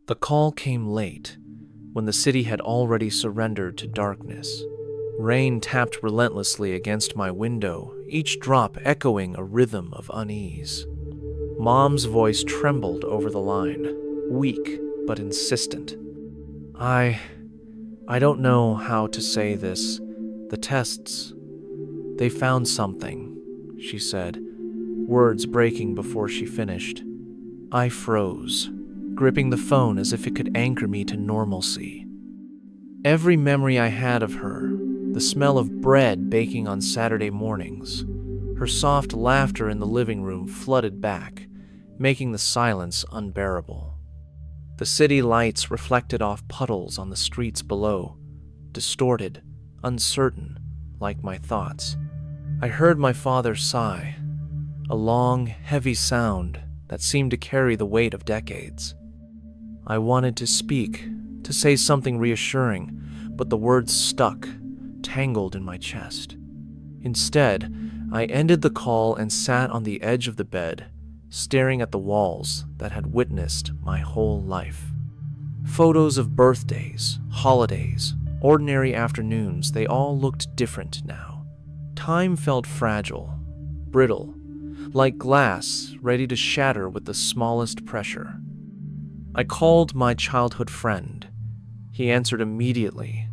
The call came late, when the city had already surrendered to darkness. Rain tapped relentlessly against my window, each drop echoing a rhythm of unease. Mom's voice trembled over the line, weak but insistent. I don't know how to say this. The tests, they found something, she said, words breaking before she finished. I froze, gripping the phone as if it could anchor me to normalcy. Every memory I had of her, the smell of bread baking on Saturday mornings, her soft laughter in the living room flooded back, making the silence unbearable. The city lights reflected off puddles on the streets below, distorted, uncertain, like my thoughts. I heard my father sigh, a long, heavy sound that seemed to carry the weight of decades. I wanted to speak, to say something reassuring, but the words stuck, tangled in my chest. Instead, I ended the call and sat on the edge of the bed, staring at the walls that had witnessed my whole life. Photos of birthdays, holidays, ordinary afternoons, they all looked different now. Time felt fragile, brittle, like glass ready to shatter with the smallest pressure. I called my childhood friend. He answered immediately,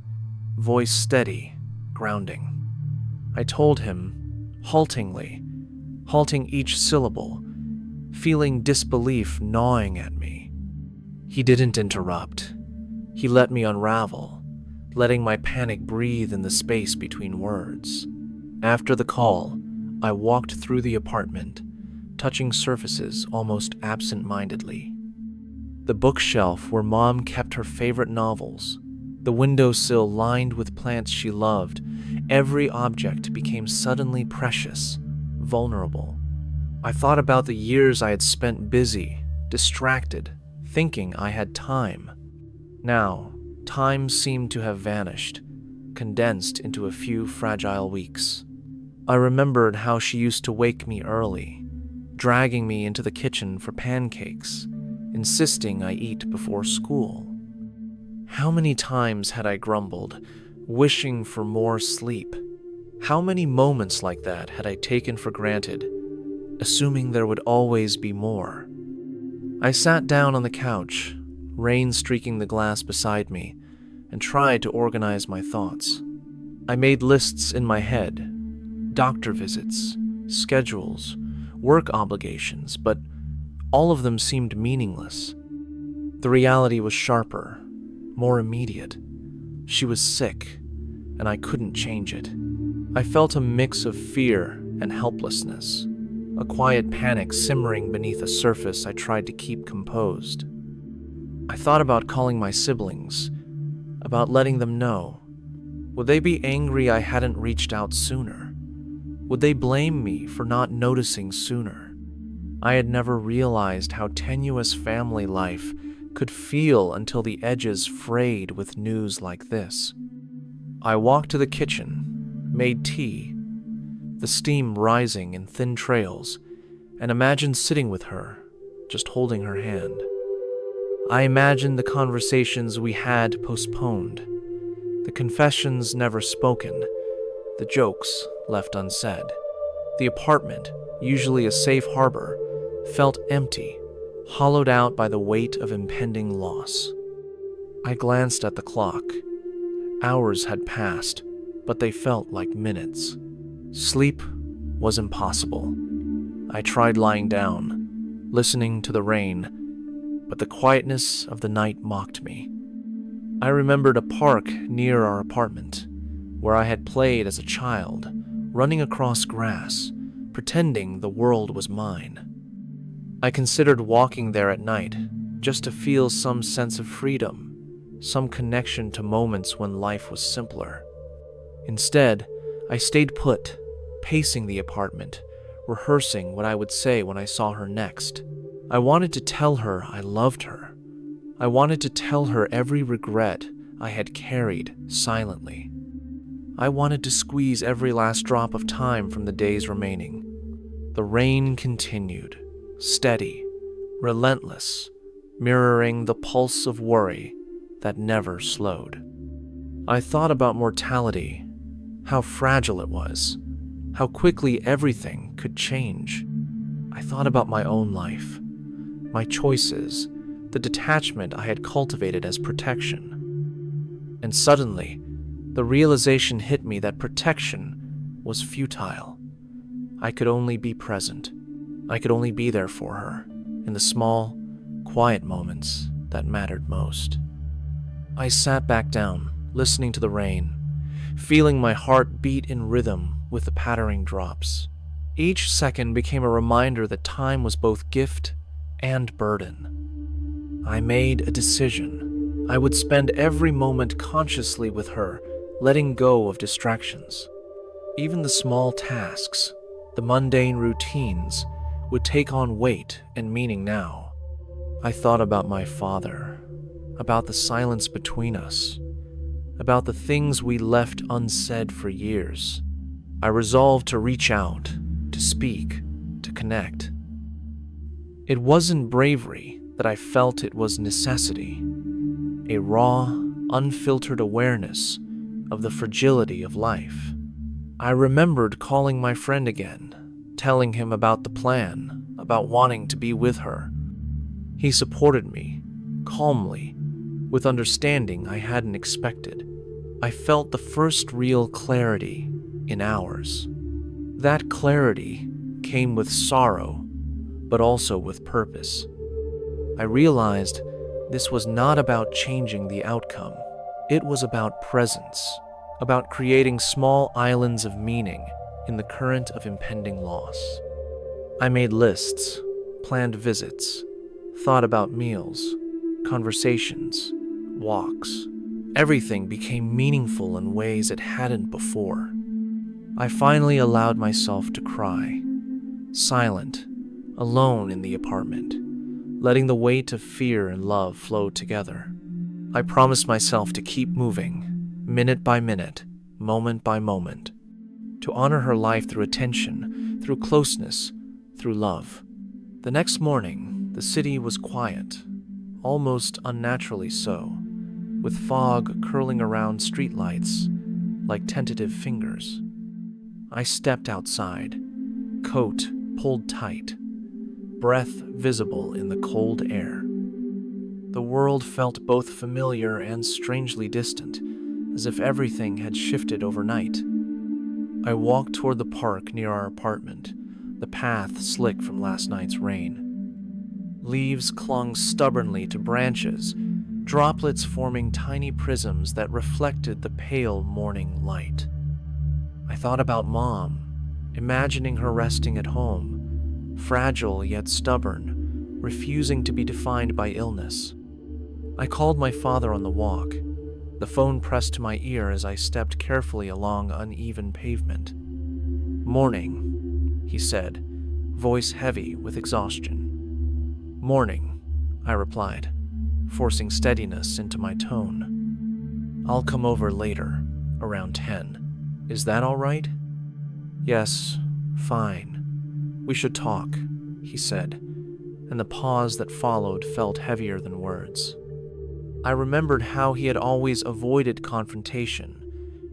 voice steady, grounding. I told him, haltingly, halting each syllable, feeling disbelief gnawing at me. He didn't interrupt. He let me unravel, letting my panic breathe in the space between words. After the call, I walked through the apartment, touching surfaces almost absent-mindedly. The bookshelf where Mom kept her favorite novels, the windowsill lined with plants she loved, every object became suddenly precious, vulnerable. I thought about the years I had spent busy, distracted, thinking I had time. Now, time seemed to have vanished, condensed into a few fragile weeks. I remembered how she used to wake me early, dragging me into the kitchen for pancakes, insisting I eat before school. How many times had I grumbled, wishing for more sleep? How many moments like that had I taken for granted, assuming there would always be more? I sat down on the couch, rain streaking the glass beside me, and tried to organize my thoughts. I made lists in my head, doctor visits, schedules, work obligations, but all of them seemed meaningless. The reality was sharper, more immediate. She was sick, and I couldn't change it. I felt a mix of fear and helplessness, a quiet panic simmering beneath a surface I tried to keep composed. I thought about calling my siblings, about letting them know. Would they be angry I hadn't reached out sooner? Would they blame me for not noticing sooner? I had never realized how tenuous family life could feel until the edges frayed with news like this. I walked to the kitchen, made tea, the steam rising in thin trails, and imagined sitting with her, just holding her hand. I imagined the conversations we had postponed, the confessions never spoken, the jokes left unsaid. The apartment, usually a safe harbor, felt empty, hollowed out by the weight of impending loss. I glanced at the clock. Hours had passed, but they felt like minutes. Sleep was impossible. I tried lying down, listening to the rain, but the quietness of the night mocked me. I remembered a park near our apartment, where I had played as a child, running across grass, pretending the world was mine. I considered walking there at night, just to feel some sense of freedom, some connection to moments when life was simpler. Instead, I stayed put, pacing the apartment, rehearsing what I would say when I saw her next. I wanted to tell her I loved her. I wanted to tell her every regret I had carried silently. I wanted to squeeze every last drop of time from the days remaining. The rain continued, steady, relentless, mirroring the pulse of worry that never slowed. I thought about mortality, how fragile it was, how quickly everything could change. I thought about my own life, my choices, the detachment I had cultivated as protection. And suddenly, the realization hit me that protection was futile. I could only be present. I could only be there for her, in the small, quiet moments that mattered most. I sat back down, listening to the rain, feeling my heart beat in rhythm with the pattering drops. Each second became a reminder that time was both gift and burden. I made a decision. I would spend every moment consciously with her, letting go of distractions. Even the small tasks, the mundane routines, would take on weight and meaning now. I thought about my father, about the silence between us, about the things we left unsaid for years. I resolved to reach out, to speak, to connect. It wasn't bravery that I felt, it was necessity, a raw, unfiltered awareness of the fragility of life. I remembered calling my friend again, telling him about the plan, about wanting to be with her. He supported me, calmly, with understanding I hadn't expected. I felt the first real clarity in hours. That clarity came with sorrow, but also with purpose. I realized this was not about changing the outcome. It was about presence, about creating small islands of meaning in the current of impending loss. I made lists, planned visits, thought about meals, conversations, walks. Everything became meaningful in ways it hadn't before. I finally allowed myself to cry, silent, alone in the apartment, letting the weight of fear and love flow together. I promised myself to keep moving, minute by minute, moment by moment, to honor her life through attention, through closeness, through love. The next morning, the city was quiet, almost unnaturally so, with fog curling around streetlights like tentative fingers. I stepped outside, coat pulled tight, breath visible in the cold air. The world felt both familiar and strangely distant, as if everything had shifted overnight. I walked toward the park near our apartment, the path slick from last night's rain. Leaves clung stubbornly to branches, droplets forming tiny prisms that reflected the pale morning light. I thought about Mom, imagining her resting at home, fragile yet stubborn, refusing to be defined by illness. I called my father on the walk, the phone pressed to my ear as I stepped carefully along uneven pavement. "Morning," he said, voice heavy with exhaustion. "Morning," I replied, forcing steadiness into my tone. "I'll come over later, around 10. Is that all right?" "Yes, fine. We should talk," he said, and the pause that followed felt heavier than words. I remembered how he had always avoided confrontation,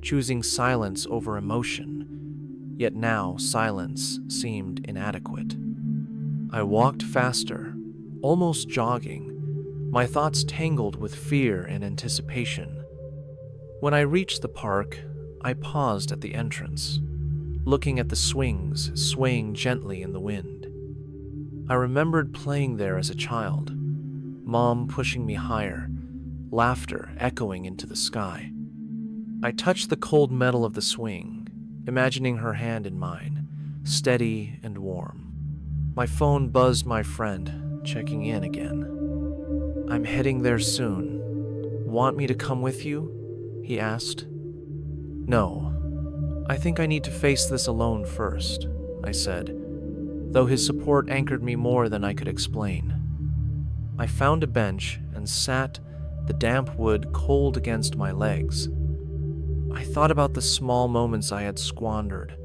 choosing silence over emotion, yet now silence seemed inadequate. I walked faster, almost jogging, my thoughts tangled with fear and anticipation. When I reached the park, I paused at the entrance, looking at the swings swaying gently in the wind. I remembered playing there as a child, Mom pushing me higher, laughter echoing into the sky. I touched the cold metal of the swing, imagining her hand in mine, steady and warm. My phone buzzed my friend, checking in again. "I'm heading there soon. Want me to come with you?" he asked. "No, I think I need to face this alone first," I said, though his support anchored me more than I could explain. I found a bench and sat, the damp wood cold against my legs. I thought about the small moments I had squandered,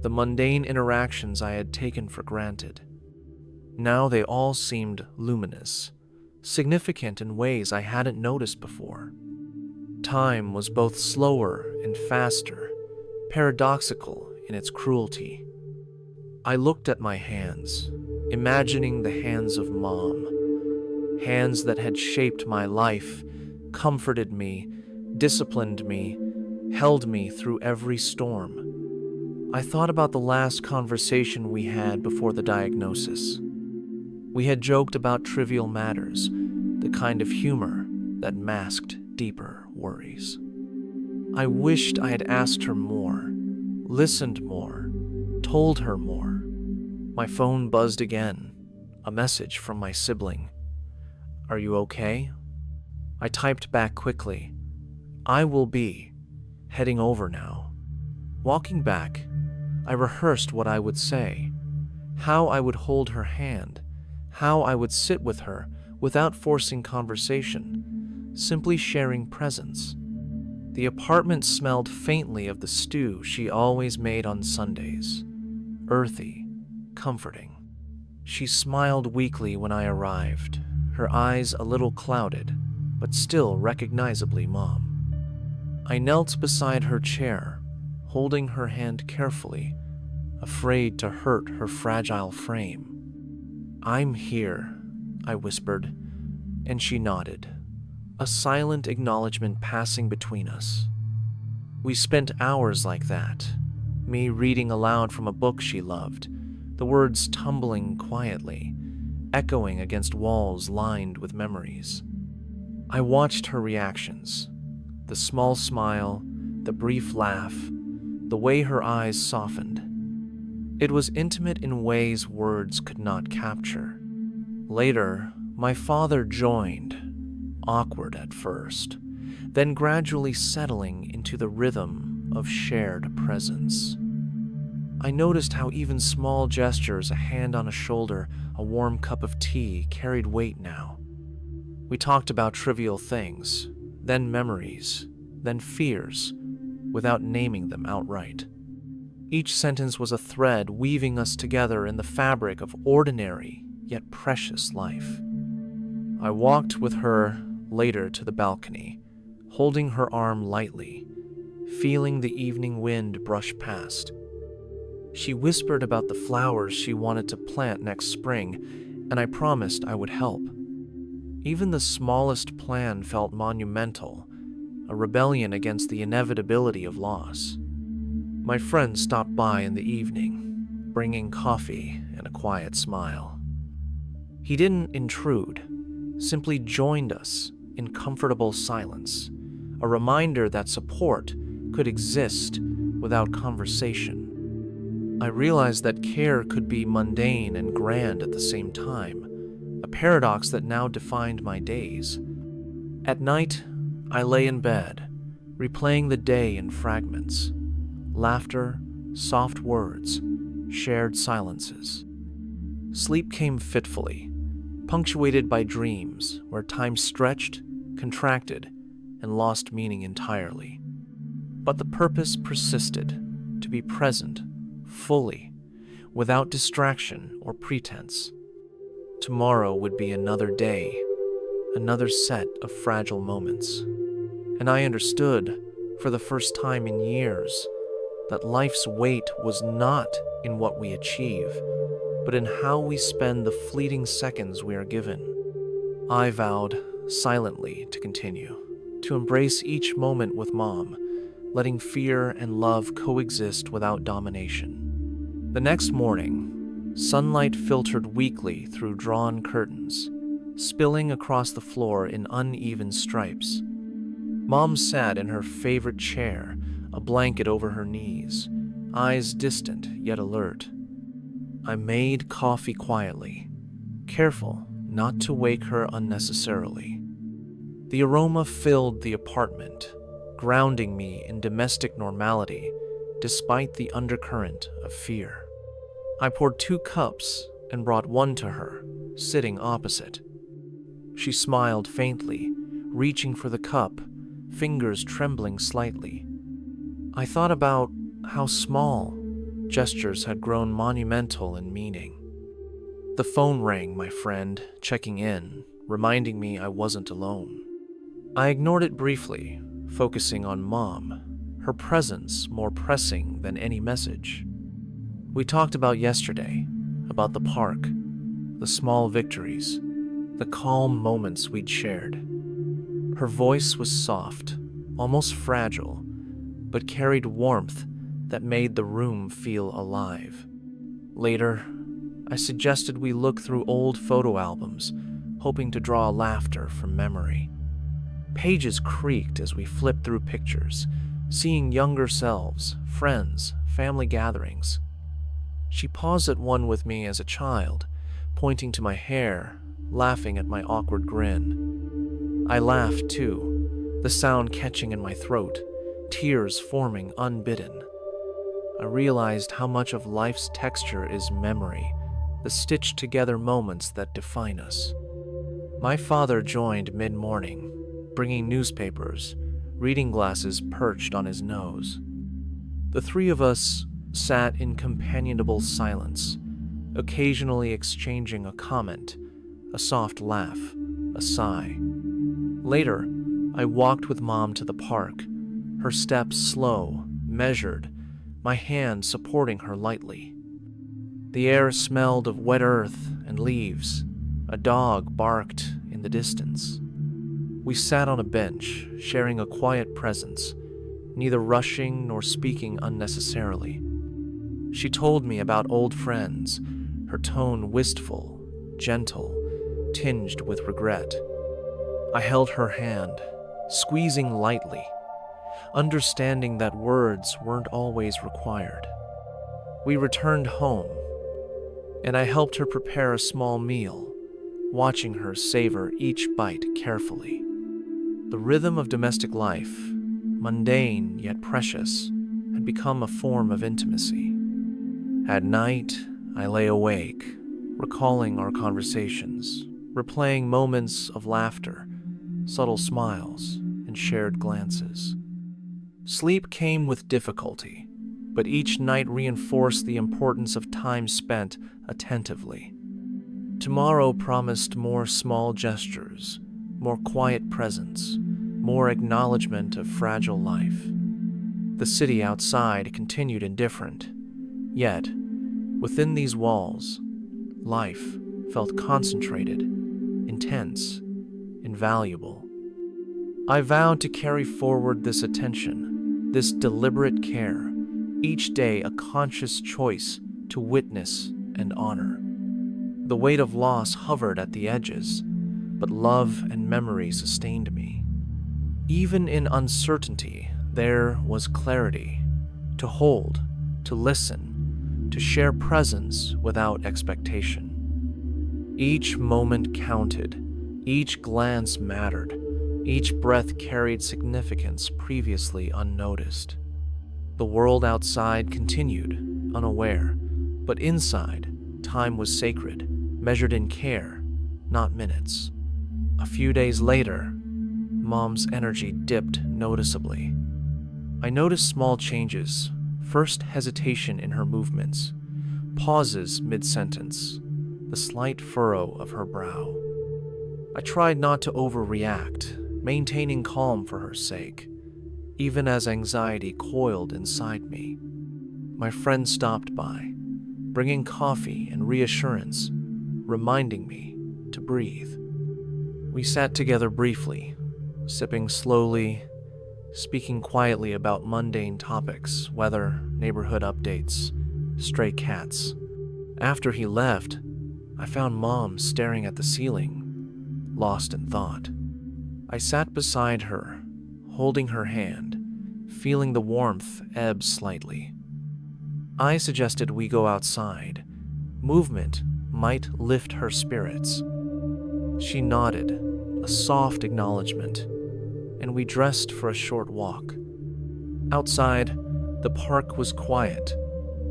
the mundane interactions I had taken for granted. Now they all seemed luminous, significant in ways I hadn't noticed before. Time was both slower and faster, paradoxical in its cruelty. I looked at my hands, imagining the hands of Mom, hands that had shaped my life, comforted me, disciplined me, held me through every storm. I thought about the last conversation we had before the diagnosis. We had joked about trivial matters, the kind of humor that masked deeper worries. I wished I had asked her more, listened more, told her more. My phone buzzed again, a message from my sibling. "Are you okay?" I typed back quickly, "I will be, heading over now." Walking back, I rehearsed what I would say, how I would hold her hand, how I would sit with her without forcing conversation, simply sharing presence. The apartment smelled faintly of the stew she always made on Sundays, earthy, comforting. She smiled weakly when I arrived, her eyes a little clouded, but still recognizably Mom. I knelt beside her chair, holding her hand carefully, afraid to hurt her fragile frame. "I'm here," I whispered, and she nodded, a silent acknowledgement passing between us. We spent hours like that, me reading aloud from a book she loved, the words tumbling quietly, echoing against walls lined with memories. I watched her reactions, the small smile, the brief laugh, the way her eyes softened. It was intimate in ways words could not capture. Later, my father joined, awkward at first, then gradually settling into the rhythm of shared presence. I noticed how even small gestures, a hand on a shoulder, a warm cup of tea, carried weight now. We talked about trivial things, then memories, then fears, without naming them outright. Each sentence was a thread weaving us together in the fabric of ordinary yet precious life. I walked with her later to the balcony, holding her arm lightly, feeling the evening wind brush past. She whispered about the flowers she wanted to plant next spring, and I promised I would help. Even the smallest plan felt monumental, a rebellion against the inevitability of loss. My friend stopped by in the evening, bringing coffee and a quiet smile. He didn't intrude, simply joined us in comfortable silence, a reminder that support could exist without conversation. I realized that care could be mundane and grand at the same time, a paradox that now defined my days. At night, I lay in bed, replaying the day in fragments. Laughter, soft words, shared silences. Sleep came fitfully, punctuated by dreams where time stretched, contracted, and lost meaning entirely. But the purpose persisted, to be present, fully, without distraction or pretense. Tomorrow would be another day, another set of fragile moments. And I understood, for the first time in years, that life's weight was not in what we achieve, but in how we spend the fleeting seconds we are given. I vowed, silently, to continue, to embrace each moment with Mom, letting fear and love coexist without domination. The next morning, sunlight filtered weakly through drawn curtains, spilling across the floor in uneven stripes. Mom sat in her favorite chair, a blanket over her knees, eyes distant yet alert. I made coffee quietly, careful not to wake her unnecessarily. The aroma filled the apartment, grounding me in domestic normality despite the undercurrent of fear. I poured 2 cups and brought one to her, sitting opposite. She smiled faintly, reaching for the cup, fingers trembling slightly. I thought about how small gestures had grown monumental in meaning. The phone rang, my friend, checking in, reminding me I wasn't alone. I ignored it briefly, focusing on Mom, her presence more pressing than any message. We talked about yesterday, about the park, the small victories, the calm moments we'd shared. Her voice was soft, almost fragile, but carried warmth that made the room feel alive. Later, I suggested we look through old photo albums, hoping to draw laughter from memory. Pages creaked as we flipped through pictures, seeing younger selves, friends, family gatherings. She paused at one with me as a child, pointing to my hair, laughing at my awkward grin. I laughed too, the sound catching in my throat, tears forming unbidden. I realized how much of life's texture is memory, the stitched-together moments that define us. My father joined mid-morning, bringing newspapers, reading glasses perched on his nose. The three of us sat in companionable silence, occasionally exchanging a comment, a soft laugh, a sigh. Later, I walked with Mom to the park, her steps slow, measured, my hand supporting her lightly. The air smelled of wet earth and leaves. A dog barked in the distance. We sat on a bench, sharing a quiet presence, neither rushing nor speaking unnecessarily. She told me about old friends, her tone wistful, gentle, tinged with regret. I held her hand, squeezing lightly, understanding that words weren't always required. We returned home, and I helped her prepare a small meal, watching her savor each bite carefully. The rhythm of domestic life, mundane yet precious, had become a form of intimacy. At night, I lay awake, recalling our conversations, replaying moments of laughter, subtle smiles, and shared glances. Sleep came with difficulty, but each night reinforced the importance of time spent attentively. Tomorrow promised more small gestures, more quiet presence, more acknowledgement of fragile life. The city outside continued indifferent, yet, within these walls, life felt concentrated, intense, invaluable. I vowed to carry forward this attention, this deliberate care, each day a conscious choice to witness and honor. The weight of loss hovered at the edges, but love and memory sustained me. Even in uncertainty, there was clarity, to hold, to listen, to share presence without expectation. Each moment counted, each glance mattered, each breath carried significance previously unnoticed. The world outside continued, unaware, but inside, time was sacred, measured in care, not minutes. A few days later, Mom's energy dipped noticeably. I noticed small changes, first hesitation in her movements, pauses mid-sentence, the slight furrow of her brow. I tried not to overreact, maintaining calm for her sake, even as anxiety coiled inside me. My friend stopped by, bringing coffee and reassurance, reminding me to breathe. We sat together briefly, sipping slowly, speaking quietly about mundane topics, weather, neighborhood updates, stray cats. After he left, I found Mom staring at the ceiling, lost in thought. I sat beside her, holding her hand, feeling the warmth ebb slightly. I suggested we go outside. Movement might lift her spirits. She nodded, a soft acknowledgement, and we dressed for a short walk. Outside, the park was quiet,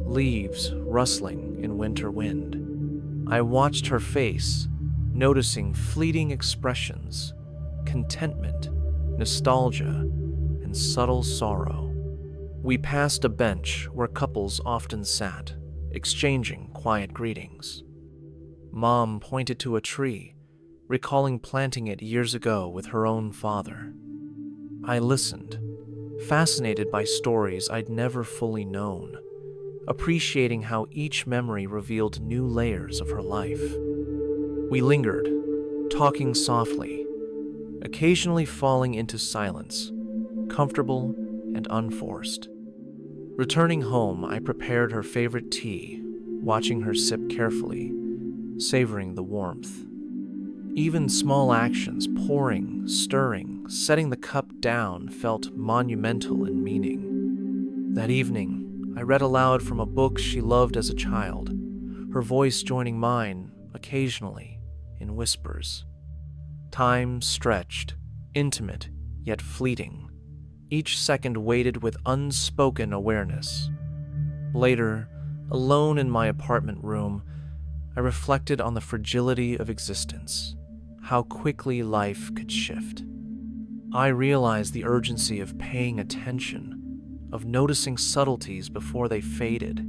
leaves rustling in winter wind. I watched her face, noticing fleeting expressions, contentment, nostalgia, and subtle sorrow. We passed a bench where couples often sat, exchanging quiet greetings. Mom pointed to a tree, recalling planting it years ago with her own father. I listened, fascinated by stories I'd never fully known, appreciating how each memory revealed new layers of her life. We lingered, talking softly, occasionally falling into silence, comfortable and unforced. Returning home, I prepared her favorite tea, watching her sip carefully, savoring the warmth. Even small actions, pouring, stirring, setting the cup down, felt monumental in meaning. That evening, I read aloud from a book she loved as a child, her voice joining mine occasionally in whispers. Time stretched, intimate yet fleeting, each second weighted with unspoken awareness. Later, alone in my apartment room, I reflected on the fragility of existence, how quickly life could shift. I realized the urgency of paying attention, of noticing subtleties before they faded.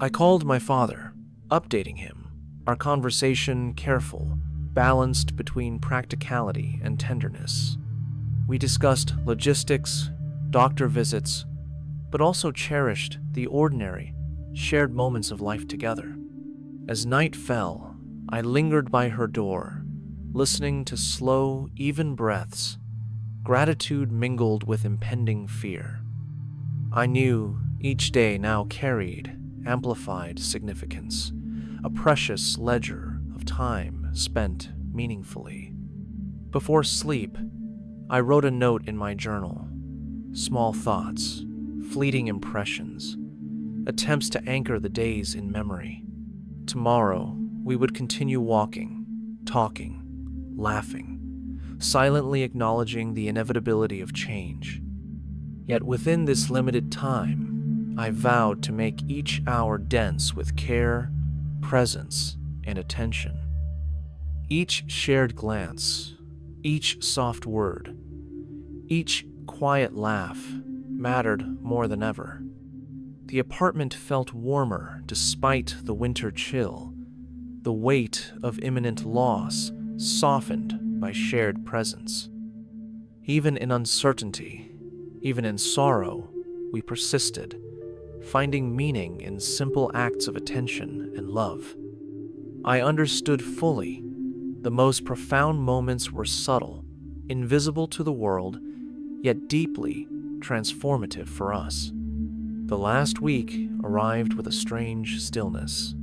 I called my father, updating him, our conversation careful, balanced between practicality and tenderness. We discussed logistics, doctor visits, but also cherished the ordinary, shared moments of life together. As night fell, I lingered by her door, listening to slow, even breaths, gratitude mingled with impending fear. I knew each day now carried amplified significance, a precious ledger of time spent meaningfully. Before sleep, I wrote a note in my journal, small thoughts, fleeting impressions, attempts to anchor the days in memory. Tomorrow, we would continue walking, talking, laughing, silently acknowledging the inevitability of change. Yet within this limited time, I vowed to make each hour dense with care, presence, and attention. Each shared glance, each soft word, each quiet laugh mattered more than ever. The apartment felt warmer despite the winter chill, the weight of imminent loss softened by shared presence. Even in uncertainty, even in sorrow, we persisted, finding meaning in simple acts of attention and love. I understood fully. The most profound moments were subtle, invisible to the world, yet deeply transformative for us. The last week arrived with a strange stillness.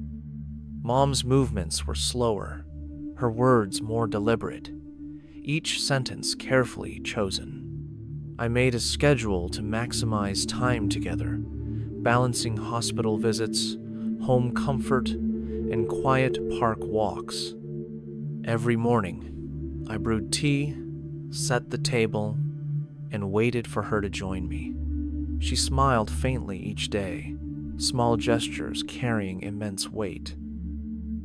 Mom's movements were slower, her words more deliberate, each sentence carefully chosen. I made a schedule to maximize time together, balancing hospital visits, home comfort, and quiet park walks. Every morning, I brewed tea, set the table, and waited for her to join me. She smiled faintly each day, small gestures carrying immense weight.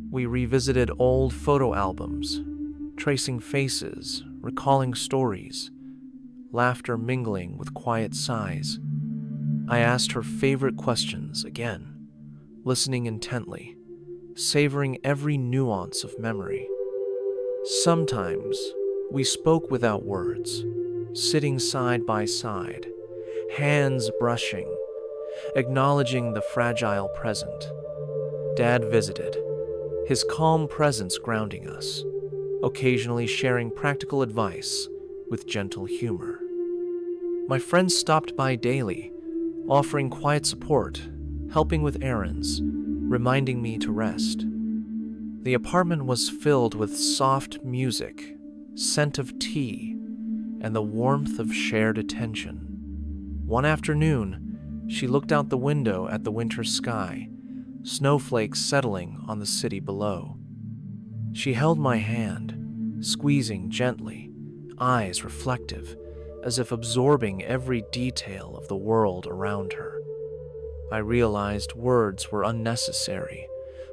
We revisited old photo albums, tracing faces, recalling stories, laughter mingling with quiet sighs. I asked her favorite questions again, listening intently, savoring every nuance of memory. Sometimes we spoke without words, sitting side by side, hands brushing, acknowledging the fragile present. Dad visited, his calm presence grounding us, occasionally sharing practical advice with gentle humor. My friends stopped by daily, offering quiet support, helping with errands, reminding me to rest. The apartment was filled with soft music, scent of tea, and the warmth of shared attention. One afternoon, she looked out the window at the winter sky, snowflakes settling on the city below. She held my hand, squeezing gently, eyes reflective, as if absorbing every detail of the world around her. I realized words were unnecessary.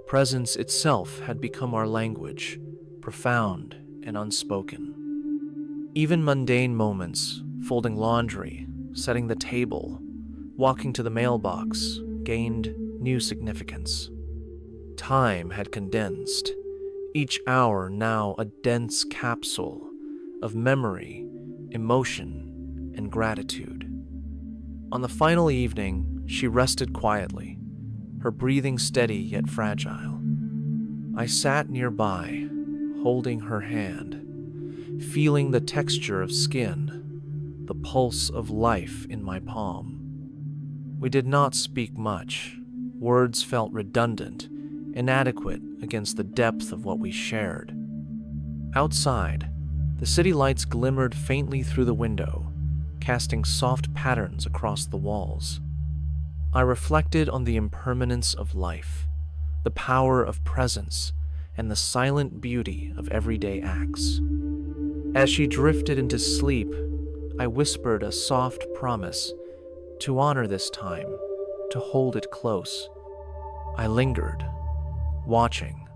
Presence itself had become our language, profound and unspoken. Even mundane moments, folding laundry, setting the table, walking to the mailbox, gained new significance. Time had condensed, each hour now a dense capsule of memory, emotion, and gratitude. On the final evening, she rested quietly, her breathing steady yet fragile. I sat nearby, holding her hand, feeling the texture of skin, the pulse of life in my palm. We did not speak much. Words felt redundant, inadequate against the depth of what we shared. Outside, the city lights glimmered faintly through the window, casting soft patterns across the walls. I reflected on the impermanence of life, the power of presence, and the silent beauty of everyday acts. As she drifted into sleep, I whispered a soft promise to honor this time, to hold it close. I lingered, watching,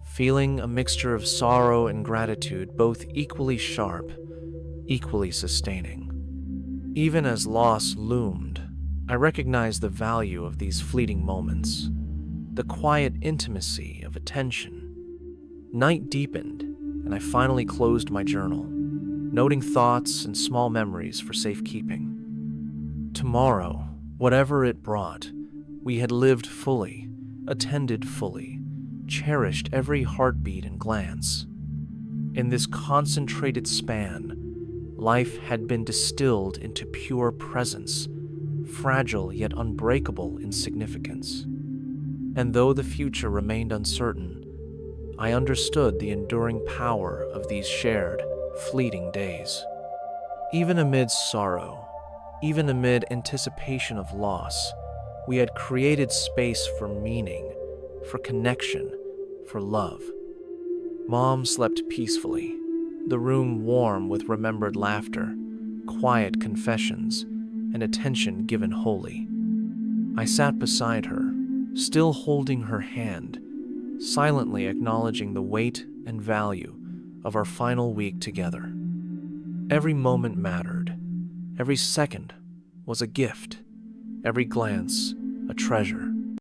feeling a mixture of sorrow and gratitude, both equally sharp, equally sustaining. Even as loss loomed, I recognized the value of these fleeting moments, the quiet intimacy of attention. Night deepened, and I finally closed my journal, noting thoughts and small memories for safekeeping. Tomorrow, whatever it brought, we had lived fully, attended fully, cherished every heartbeat and glance. In this concentrated span, life had been distilled into pure presence, fragile yet unbreakable in significance. And though the future remained uncertain, I understood the enduring power of these shared, fleeting days. Even amid sorrow, even amid anticipation of loss, we had created space for meaning, for connection, for love. Mom slept peacefully, the room warm with remembered laughter, quiet confessions, and attention given wholly. I sat beside her, still holding her hand, silently acknowledging the weight and value of our final week together. Every moment mattered. Every second was a gift. Every glance a treasure.